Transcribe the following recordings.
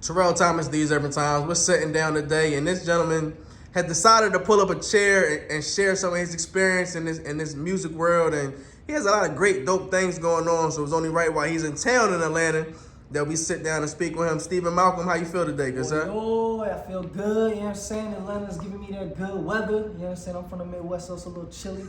Terrell Thomas, TheseUrbanTimes. We're sitting down today, and this gentleman had decided to pull up a chair and share some of his experience in this music world. And he has a lot of great, dope things going on. So it's only right while he's in town in Atlanta that we sit down and speak with him. Stephen Malcolm, how you feel today, good sir? Yo, I feel good, you know what I'm saying? Atlanta's giving me that good weather, you know what I'm saying? I'm from the Midwest, so it's a little chilly.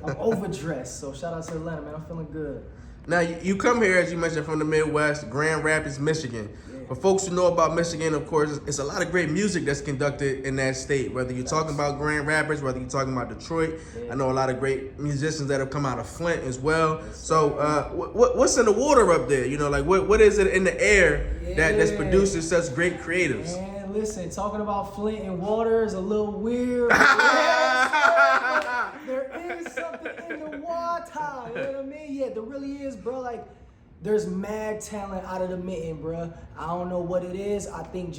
I'm overdressed, so shout out to Atlanta, man. I'm feeling good. Now, you come here, as you mentioned, from the Midwest, Grand Rapids, Michigan. Yeah. For folks who know about Michigan, of course, it's a lot of great music that's conducted in that state. Whether you're talking about Grand Rapids, whether you're talking about Detroit, Yeah. I know a lot of great musicians that have come out of Flint as well. So, what's in the water up there? You know, like what is it in the air that's producing such great creatives? Man, listen, talking about Flint and water is a little weird. There is something in the water, you know what I mean? Yeah, there really is, bro. Like, there's mad talent out of the mitten, bro. I don't know what it is. I think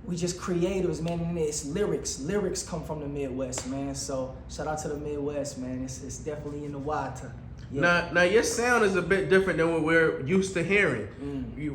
we just creatives, man, and it's lyrics. Lyrics come from the Midwest, man. So shout out to the Midwest, man. It's definitely in the water. Yeah. Now your sound is a bit different than what we're used to hearing.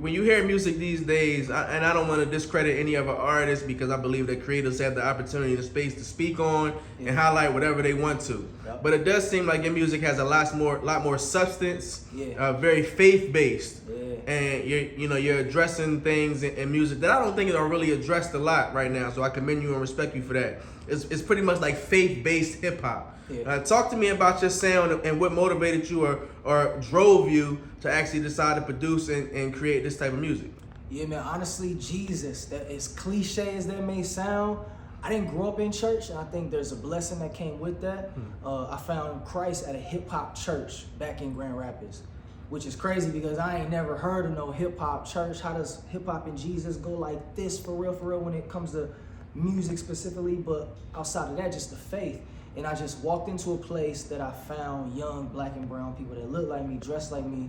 When you hear music these days, and I don't want to discredit any of our artists because I believe that creators have the opportunity, the space to speak on and highlight whatever they want to. Yep. But it does seem like your music has a lot more substance, Yeah. very faith-based. Yeah. And you're addressing things in music that I don't think are really addressed a lot right now. So I commend you and respect you for that. It's pretty much like faith-based hip-hop. Yeah. Talk to me about your sound and what motivated you or drove you to actually decide to produce and create this type of music. Yeah, man, honestly, Jesus, that as cliche as that may sound, I didn't grow up in church, and I think there's a blessing that came with that. I found Christ at a hip-hop church back in Grand Rapids, which is crazy because I ain't never heard of no hip-hop church. How does hip-hop and Jesus go like this for real when it comes to music specifically? But outside of that, just the faith. And I just walked into a place that I found young black and brown people that look like me, dress like me,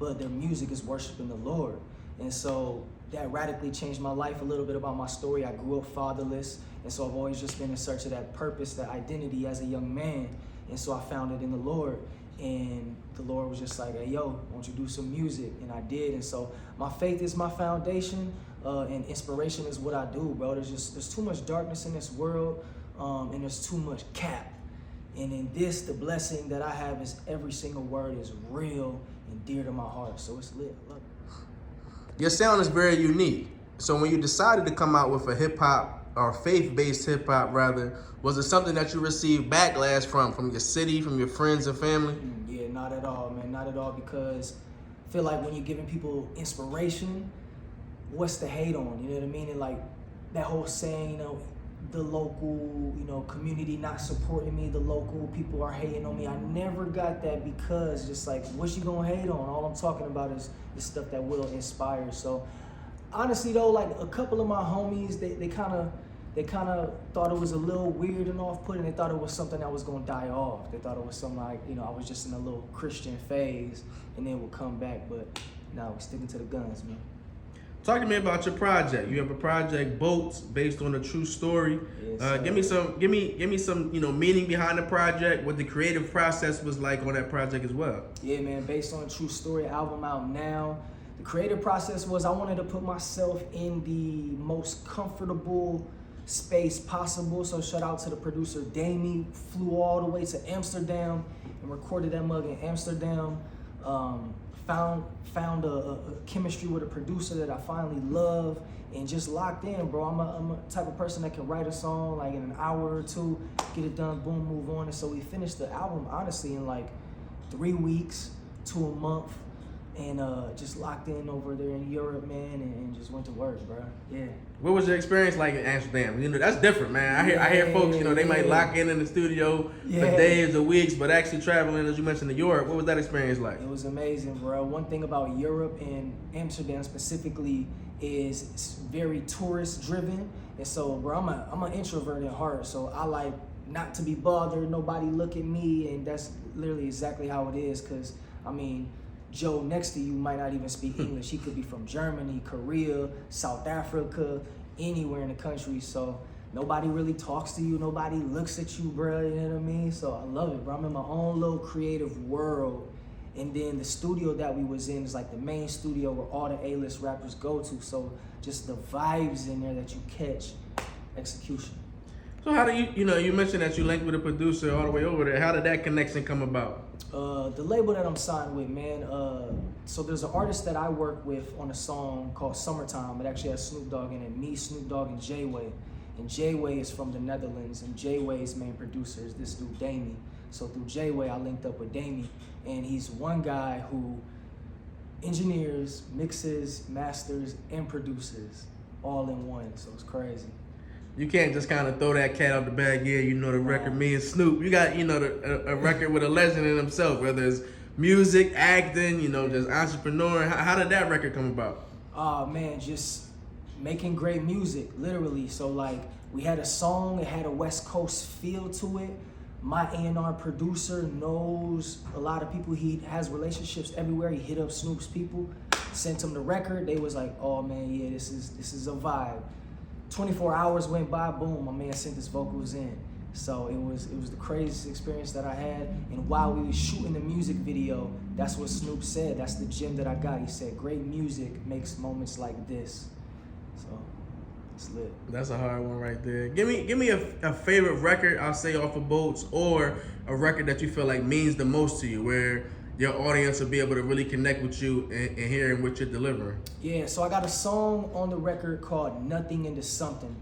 but their music is worshiping the Lord. And so that radically changed my life. A little bit about my story. I grew up fatherless, and so I've always just been in search of that purpose, that identity as a young man. And so I found it in the Lord. And the Lord was just like, hey, yo, won't you do some music? And I did. And so my faith is my foundation, and inspiration is what I do, bro. There's too much darkness in this world. And there's too much cap. And in this, the blessing that I have is every single word is real and dear to my heart. So it's lit. I love it. Your sound is very unique. So when you decided to come out with a hip-hop or faith-based hip-hop rather, was it something that you received backlash from your city, from your friends and family? Yeah, not at all, man. Not at all, because I feel like when you're giving people inspiration, what's the hate on? You know what I mean? And like that whole saying, the local, community not supporting me, the local people are hating on me. I never got that, because just like, what you gonna hate on? All I'm talking about is stuff that will inspire. So honestly though, like a couple of my homies, they kind of thought it was a little weird and off-putting. They thought it was something that was gonna die off. They thought it was something like, I was just in a little Christian phase and then we'll come back. But no, we're sticking to the guns, man. Talk to me about your project. You have a project, Boats, based on a true story. Yes, give me some, meaning behind the project. What the creative process was like on that project as well. Yeah, man. Based on a true story, album out now. The creative process was I wanted to put myself in the most comfortable space possible. So shout out to the producer, Damie. Flew all the way to Amsterdam and recorded that mug in Amsterdam. Found a chemistry with a producer that I finally love, and just locked in, bro. I'm a type of person that can write a song like in an hour or two, get it done, boom, move on. And so we finished the album honestly in like 3 weeks to a month, and just locked in over there in Europe, man, and just went to work, bro. Yeah. What was your experience like in Amsterdam? That's different, man. I hear folks, they might lock in the studio for days or weeks, but actually traveling, as you mentioned, to Europe. What was that experience like? It was amazing, bro. One thing about Europe and Amsterdam specifically is it's very tourist driven. And so, bro, I'm an introvert at heart, so I like not to be bothered, nobody look at me, and that's literally exactly how it is. Because Joe next to you might not even speak English. He could be from Germany, Korea, South Africa, anywhere in the country. So nobody really talks to you. Nobody looks at you, bro. You know what I mean? So I love it, bro. I'm in my own little creative world. And then the studio that we was in is like the main studio where all the A-list rappers go to. So just the vibes in there that you catch, execution. So how do you mentioned that you linked with a producer all the way over there. How did that connection come about? The label that I'm signed with, man, so there's an artist that I work with on a song called Summertime. It actually has Snoop Dogg in it, me, Snoop Dogg, and J-Way. And J-Way is from the Netherlands, and J-Way's main producer is this dude, Damie. So through J-Way, I linked up with Damie, and he's one guy who engineers, mixes, masters, and produces all in one, so it's crazy. You can't just kind of throw that cat out the bag. Yeah, the record, me and Snoop. You got, a record with a legend in himself, whether it's music, acting, just entrepreneur. How did that record come about? Oh, man, just making great music, literally. So, like, we had a song, it had a West Coast feel to it. My A&R producer knows a lot of people. He has relationships everywhere. He hit up Snoop's people, sent him the record. They was like, oh, man, yeah, this is a vibe. 24 hours went by, boom, my man sent his vocals in. So it was the craziest experience that I had. And while we was shooting the music video, that's what Snoop said. That's the gem that I got. He said, great music makes moments like this. So it's lit. That's a hard one right there. Give me a favorite record, I'll say, off of Bolts, or a record that you feel like means the most to you, where your audience will be able to really connect with you and hearing what you're delivering. Yeah, so I got a song on the record called Nothing Into Something.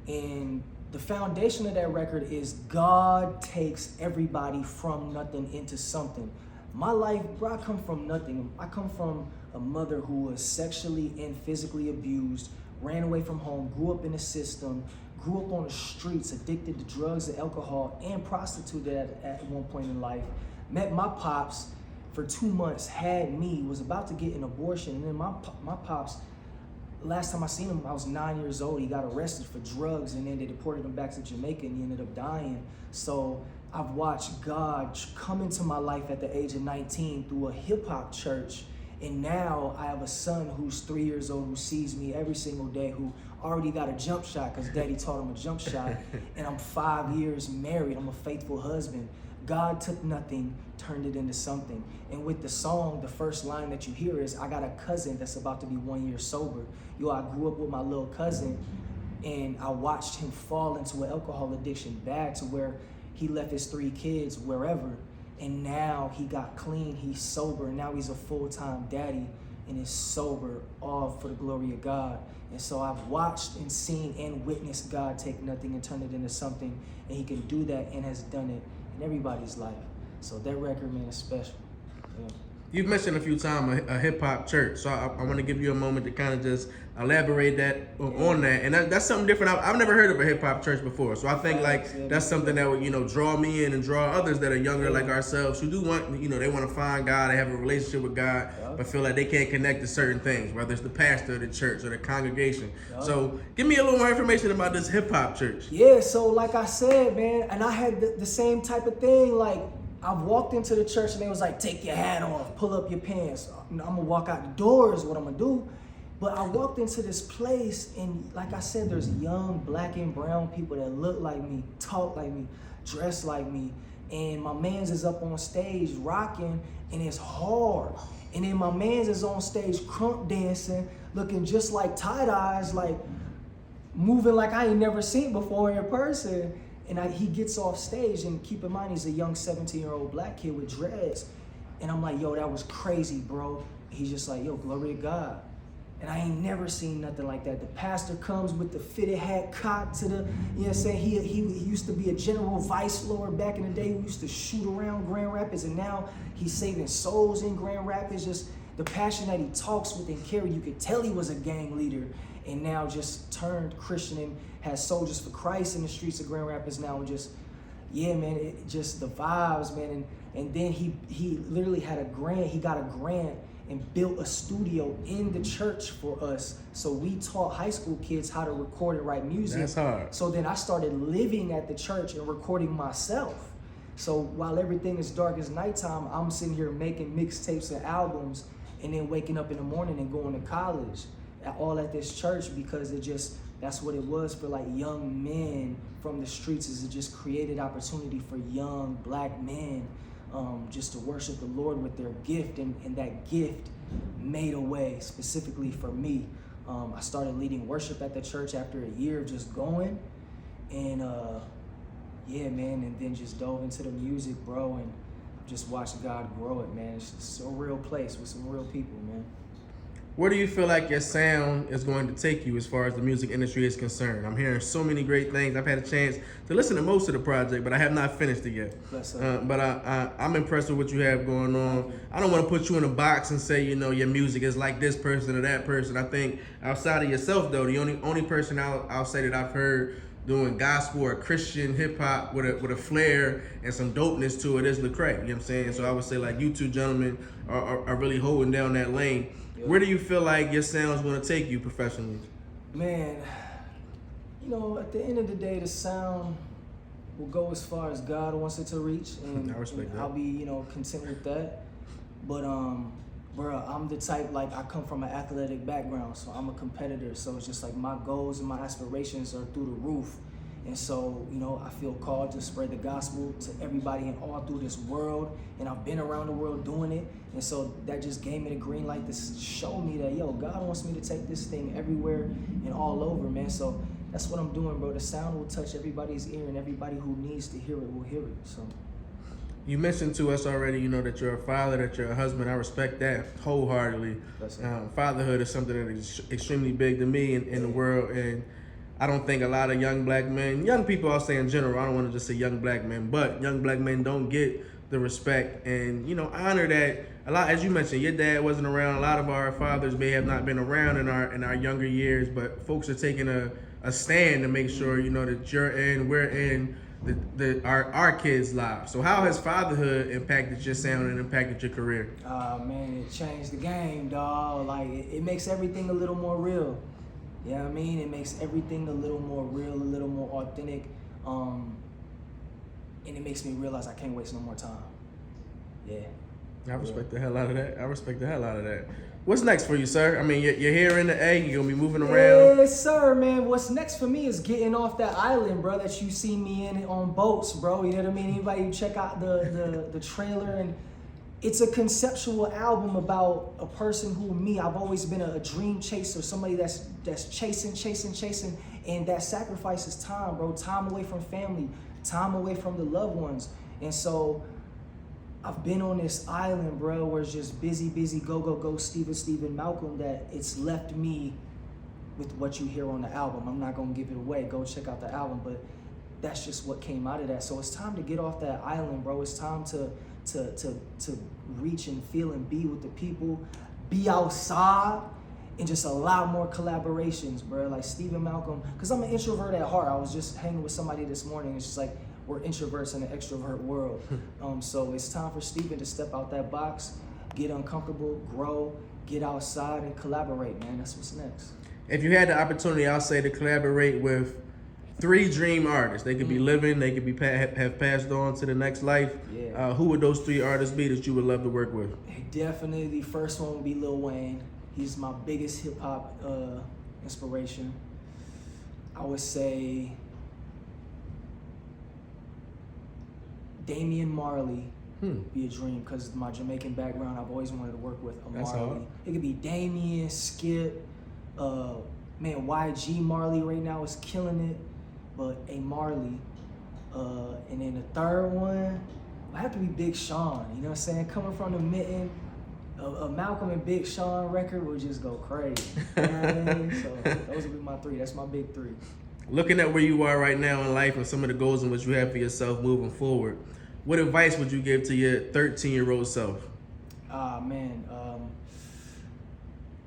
And the foundation of that record is God takes everybody from nothing into something. My life, bro, I come from nothing. I come from a mother who was sexually and physically abused, ran away from home, grew up in the system, grew up on the streets, addicted to drugs and alcohol, and prostituted at one point in life. Met my pops for 2 months, had me, was about to get an abortion, and then my pops, last time I seen him, I was 9 years old. He got arrested for drugs, and then they deported him back to Jamaica, and he ended up dying. So I've watched God come into my life at the age of 19 through a hip-hop church, and now I have a son who's 3 years old who sees me every single day, who already got a jump shot because daddy taught him a jump shot, and I'm 5 years married. I'm a faithful husband. God took nothing, turned it into something. And with the song, the first line that you hear is, I got a cousin that's about to be 1 year sober. I grew up with my little cousin, and I watched him fall into an alcohol addiction bad to where he left his 3 kids wherever. And now he got clean, he's sober, and now he's a full-time daddy and is sober, all for the glory of God. And so I've watched and seen and witnessed God take nothing and turn it into something, and he can do that and has done it in everybody's life. So that record, man, is special. Yeah. You've mentioned a few times a hip-hop church, so I want to give you a moment to kind of just elaborate that on that. And that's something different. I've never heard of a hip-hop church before, so I think that's something that would draw me in and draw others that are younger like ourselves who do want, they want to find God, they have a relationship with God, but feel like they can't connect to certain things, whether it's the pastor of the church or the congregation. So give me a little more information about this hip-hop church. Yeah, so like I said, man, and I had the same type of thing. Like, I walked into the church and they was like, take your hat off, pull up your pants. I'm gonna walk out the door is what I'm gonna do. But I walked into this place, and like I said, there's young black and brown people that look like me, talk like me, dress like me. And my mans is up on stage rocking, and it's hard. And then my mans is on stage crunk dancing, looking just like tie-dyes, like moving like I ain't never seen before in person. And he gets off stage, and keep in mind, he's a young 17-year-old black kid with dreads. And I'm like, yo, that was crazy, bro. He's just like, yo, glory to God. And I ain't never seen nothing like that. The pastor comes with the fitted hat cocked to the, you know what I'm saying? He used to be a general vice lord back in the day who used to shoot around Grand Rapids, and now he's saving souls in Grand Rapids. Just the passion that he talks with and carry, you could tell he was a gang leader, and now just turned Christian and has Soldiers for Christ in the streets of Grand Rapids now. And just, yeah, man, it just the vibes, man. And then he literally had a grant. He got a grant and built a studio in the church for us. So we taught high school kids how to record and write music. That's hard. So then I started living at the church and recording myself. So while everything is dark as nighttime, I'm sitting here making mixtapes and albums, and then waking up in the morning and going to college, all at this church, because that's what it was for like young men from the streets. Is it just created opportunity for young black men just to worship the Lord with their gift, and that gift made a way specifically for me. I started leading worship at the church after a year of just going, and yeah, man, and then just dove into the music, bro, and just watched God grow it, man. It's just a real place with some real people, man. Where do you feel like your sound is going to take you as far as the music industry is concerned? I'm hearing so many great things. I've had a chance to listen to most of the project, but I have not finished it yet. But I'm impressed with what you have going on. I don't want to put you in a box and say, your music is like this person or that person. I think outside of yourself, though, the only person I'll say that I've heard doing gospel or Christian hip hop with a flair and some dopeness to it is Lecrae. You know what I'm saying? So I would say like you two gentlemen are really holding down that lane. Where do you feel like your sound's going to take you professionally? Man, at the end of the day, the sound will go as far as God wants it to reach, and I respect that. I'll be, content with that. But bro, I'm the type, like, I come from an athletic background, so I'm a competitor. So it's just like my goals and my aspirations are through the roof. And so, I feel called to spread the gospel to everybody and all through this world. And I've been around the world doing it. And so that just gave me the green light to show me that, God wants me to take this thing everywhere and all over, man. So that's what I'm doing, bro. The sound will touch everybody's ear, and everybody who needs to hear it will hear it. So you mentioned to us already, that you're a father, that you're a husband. I respect that wholeheartedly. Fatherhood is something that is extremely big to me in the world. And I don't think a lot of young black men, young people, I'll say in general, I don't want to just say young black men, but young black men don't get the respect and, honor that a lot. As you mentioned, your dad wasn't around. A lot of our fathers may have not been around in our younger years, but folks are taking a stand to make sure, that we're in our kids' lives. So how has fatherhood impacted your sound and impacted your career? Man, it changed the game, dog. Like, it makes everything a little more real. You know what I mean? It makes everything a little more real, a little more authentic. And it makes me realize I can't waste no more time. Yeah. I respect the hell out of that. What's next for you, sir? I mean, you're here in the A, you're going to be moving around. Yes, sir, man. What's next for me is getting off that island, bro, that you see me in on boats, bro. You know what I mean? Anybody check out the trailer, and it's a conceptual album about a person who, I've always been a dream chaser, somebody that's chasing, and that sacrifices time, bro. Time away from family, time away from the loved ones. And so I've been on this island, bro, where it's just busy, go, Stephen, Malcolm, that it's left me with what you hear on the album. I'm not gonna give it away. Go check out the album, but that's just what came out of that. So it's time to get off that island, bro. It's time to reach and feel and be with the people, be outside, and just allow more collaborations, bro. Like Stephen Malcolm, because I'm an introvert at heart. I was just hanging with somebody this morning. It's just like we're introverts in an extrovert world. So it's time for Stephen to step out that box, get uncomfortable, grow, get outside, and collaborate, man. That's what's next. If you had the opportunity, I'll say, to collaborate with 3 dream artists, they could be living, they could be have passed on to the next life. Yeah. Who would those 3 artists be that you would love to work with? Definitely, the first one would be Lil Wayne. He's my biggest hip hop inspiration. I would say Damian Marley be a dream, because my Jamaican background, I've always wanted to work with a That's Marley. hard. It could be Damian, Skip, man, YG Marley right now is killing it, but a Marley. And then the third one, I have to be Big Sean, you know what I'm saying? Coming from the mitten, a Malcolm and Big Sean record would just go crazy. You know what I mean? So those would be my 3. That's my big 3. Looking at where you are right now in life and some of the goals in which you have for yourself moving forward, what advice would you give to your 13-year-old self?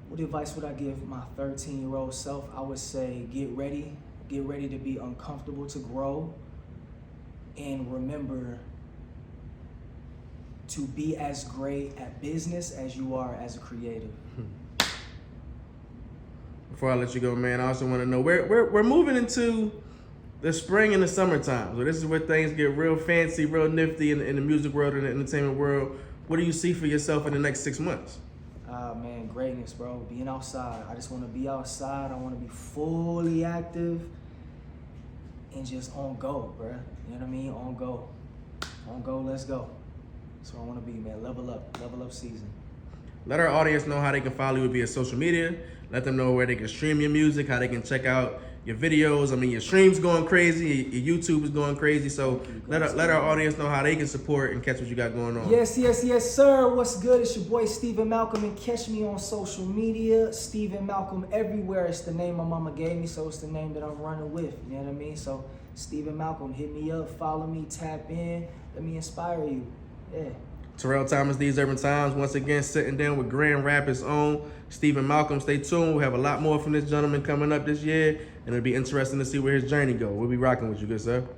What advice would I give my 13-year-old self? I would say get ready to be uncomfortable, to grow, and remember to be as great at business as you are as a creative. Before I let you go, man, I also want to know, we're moving into the spring and the summertime. So this is where things get real fancy, real nifty in the music world and the entertainment world. What do you see for yourself in the next 6 months? Man, greatness, bro. Being outside. I just want to be outside. I want to be fully active and just on go, bro. You know what I mean? On go. On go, let's go. So I want to be, man. Level up season. Let our audience know how they can follow you via social media. Let them know where they can stream your music, how they can check out your videos. I mean, your stream's going crazy, your YouTube is going crazy. So let our audience know how they can support and catch what you got going on. Yes, sir. What's good? It's your boy Stephen Malcolm, and catch me on social media. Stephen Malcolm everywhere. It's the name my mama gave me, so it's the name that I'm running with. You know what I mean? So Stephen Malcolm, hit me up, follow me, tap in. Let me inspire you. Yeah. Terrell Thomas, These Urban Times, once again sitting down with Grand Rapids' own Stephen Malcolm. Stay tuned. We'll have a lot more from this gentleman coming up this year, and it'll be interesting to see where his journey goes. We'll be rocking with you, good sir.